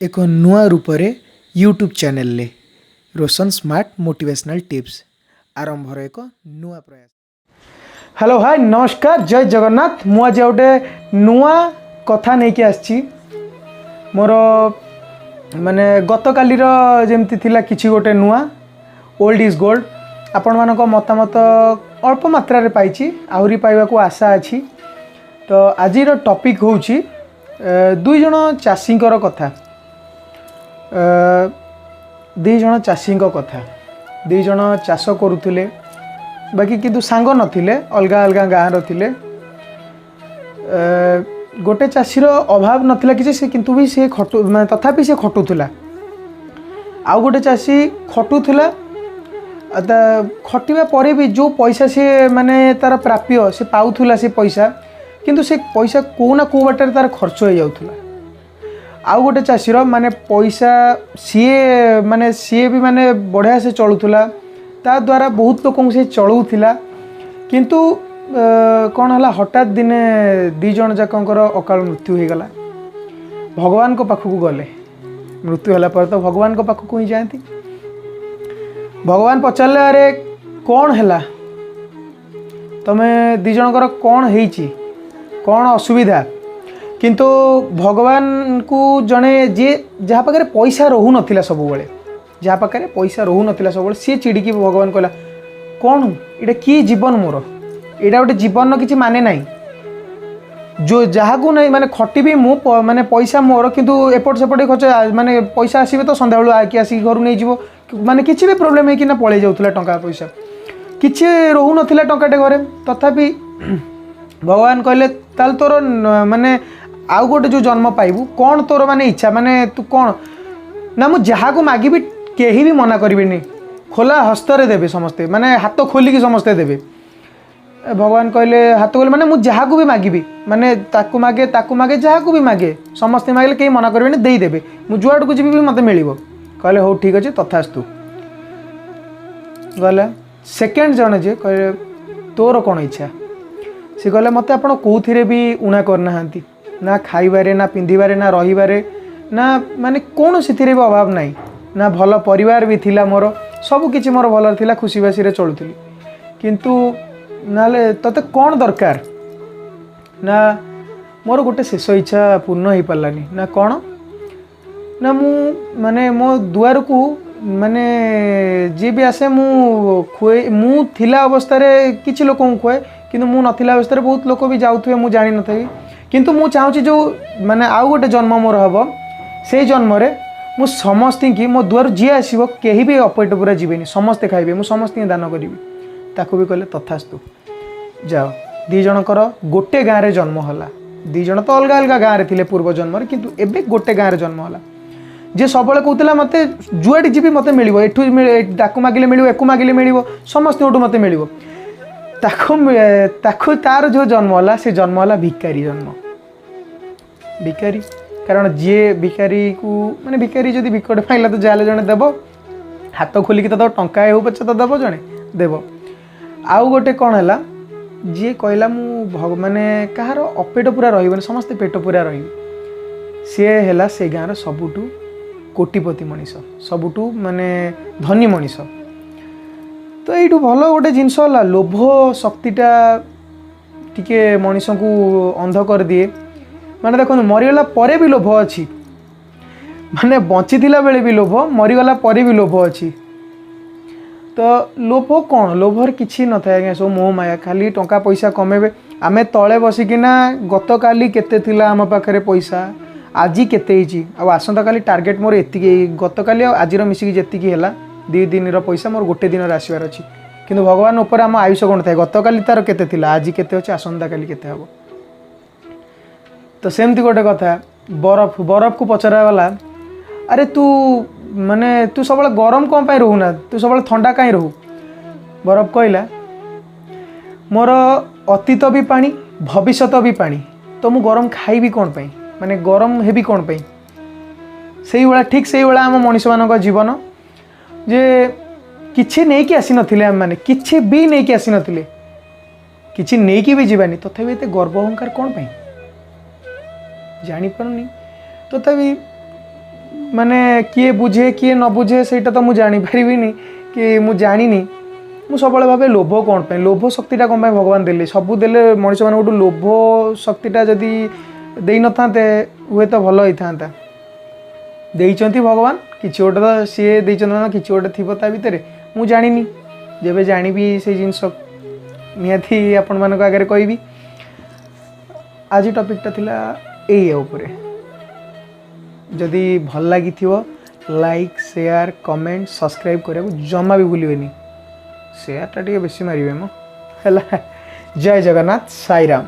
एक नुआ रूप यूट्यूब चैनल ले रोशन स्मार्ट मोटिवेशनल टिप्स आरंभर एक नुआ प्रयास। हेलो हाय नमस्कार जय जगन्नाथ। मु आज गोटे नुआ कथा नहीं आसी मोर माने गत कालीर जमती थिला किछि गोटे नुआ ओल्ड इज गोल्ड आपण मानक मतामत अल्प मात्रा रे पाइछि आहुरी पाइबा को आशा अछि। तो आज टॉपिक होउछि दुई जण चाषींकर कथा। दुई जण चाषी कथा दुई जण चाष करुले बाकी किंतु सांग नथिले अलगा अलगा गाँव रे। गोटे चाषीर अभाव नथिला कि से किंतु भी से खटु तथापि से खटुला आउ गोटे चाषी खटुला खटिबा परे भी जो पैसा सी माने तार प्राप्य से पाउथुला से पैसा किंतु से पैसा को ना को बाटे तार खर्च हो जाउथुला। आउ गोटे चाषीर माने पैसा सी भी माने बढ़िया से चलुला ता द्वारा बहुत लोक से चलाऊला किंतु कौन है हठात दिने दी जन जाकर अकाल मृत्यु हो गला। भगवान को पाखक गले मृत्यु होला पर तो भगवान को पाखक ही जाती। भगवान पचारे अरे कौन है तमे दी जनकर कौन है कौन असुविधा किंतु भगवान को जड़े जी जहाँ पाखे पैसा रोहू नाला सब बेले जहाँ पाखे पैसा रोहू नाला सब सी चिड़िकी भगवान कहला कौन इटा कि जीवन मोर एटा गोटे जीवन किसी माने ना जो जहाँ को नहीं माने खटिबी मु माने पैसा मोर किंतु एपट सेपट खर्च माने पैसा आसबे तो संध्या बेलू आके आसिक घर नहीं जीव माने किसी भी प्रोब्लेम है पलि जाऊला टंका पैसा किसी रोहू नाला टंकाटे घरे तथापि भगवान कहले ताल तोर माने आउ गोटे जो जन्म पाइबू कौन तोर माने इच्छा माने तू कौन ना मु जहाँ को मागिबी केही भी मना करें खोला हस्तरे देवे समस्ते माने हाथ खोलिकी समस्ते देवे। भगवान कहले हाथ खोल माने मु जहाँ को भी मागिबी माने ताकू मागे जहाँ को भी मागे समस्ते मागे कहीं मना करें देदेवे मु जुआड़ को जी भी मत मिल कहले हो ठीक अच्छे तथास्तु गला। सेकेंड जन जे कहले तोर कौन इच्छा सी कहले मत आप कौन भी उणा करना ना खाइबारे ना पिंधिबारे ना रहिबारे ना माने कौन से भी अभाव नहीं ना भल परिवार भी थिला मोर सब किछि मोर भल थिला खुशी बासी रे चलुथली किंतु नाले तते कौन दरकार ना मोर गोटे शेष इच्छा पूर्ण हो पारानी ना कौन ना मु माने मो दुआर को माने जी भी आसे मु खुए मु थिला अवस्था रे किछि लोक खुए किंतु मु नथिला अवस्था रे बहुत लोक भी जाउथुए मु जानि नथाई किंतु मु चाहूँ जो माने आउ गोटे जन्म मोर हम से जन्म रे मु समस्त की मो दुआर जी आसो कहीं भी अपेट पूरा जीवेनि समस्ते खाइबे मु समस्त दान करी ताकू भी कहले तथास्तु जाओ। दी जनकर गोटे गाँव रे जन्म होला दी जन तो अलग अलग गाँव रे थिले पूर्व जन्म किंतु एबे गोटे गाँव रे जन्म होला जे सब कहूला मत जुआड़ी जी मत मिल एठू मागिले मिल एकू मागिले मिल समस्त मत मिल ताकू तार जो जन्म होला से जन्म होला भिकारी जन्म भिकारी कारण जी भिकारी को माने भिकारी जदि भिकटे पाइला तो जाले जने देव हाथ खोलिकी तो टंका हो पचे तो देव जने देव। आउ गोटे कौन है जी कहला मु माने कहार अपेट पूरा रही समस्ते पेट पूरा रही सी है से गाँव सबुठू कोटिपति मनीष सबुठू माने धनी मनीष। तो ये भल गोटे जिनस लोभ शक्तिटा टिके मनीष को अंध कर दिए माने देखो मरीगला परे भी लोभ अच्छी माने बंची बेले भी लोभ मरीगला परे भी लोभ अच्छी। तो लोभ कौन लोभर किसी न था सब मोह माया खाली टंका पैसा कमेबे आमे तले बसिकिना गत काली केते थिला आम पाखरे पैसा आज केते आसंता काली टार्गेट मोर एतिकी गत काली आज मिसिकी जेतिकी हैला दी दिन पैसा मोर गोटे दिन आसबार अच्छी किंतु भगवान उपर आम आयुष कौन थाए गत काली तार केते थिला आज केते अच्छे आसंता काली केते हबो। तो सेमती गोटे कथा बरफ बरफ को पचरा गला अरे तू माने तू सब गरम कौन पाई रहूना तू सब ठंडा कहीं रहू बरफ कहला मोर अतीत भी पानी भविष्यत भी पानी तो मु गरम खाइबी कौन पाई माने गरम हेबी कौन पाई से भाया ठीक से भाया आम मनीष मान जीवन जे किछि नहीं कि आसी नथिले हम माने किछि भी नहीं कि आसी नथिले किछि नहीं कि भी जीवानी तथापि एते गर्व अहंकार कौन पाई जानी पारुनी तथापि माने किए बुझे किए न बुझे सेटा तो मुझे जानी पारिबिनी कि मु जानिनी मु सब भावे लोभ कौन पे लोभ शक्तिटा कौन भगवान देले सबू देले मनीष मान गोटे लोभ शक्तिटा जदि दे न था हुए तो भल होता देइचंती भगवान किसी गोटे तो सी देइचंती ना किसी गोटे थी ता भितर मु जानिनी जेबे जानिबी से जिनस निहाती आपण मान आगे कहबी आज टॉपिकटा थिला एई उपरे जदि भल लगी लाइक शेयर कमेंट सब्सक्राइब करने जमा भी भूलिए शेयरटा टे बेसी मारे मो है। जय जगन्नाथ साई राम।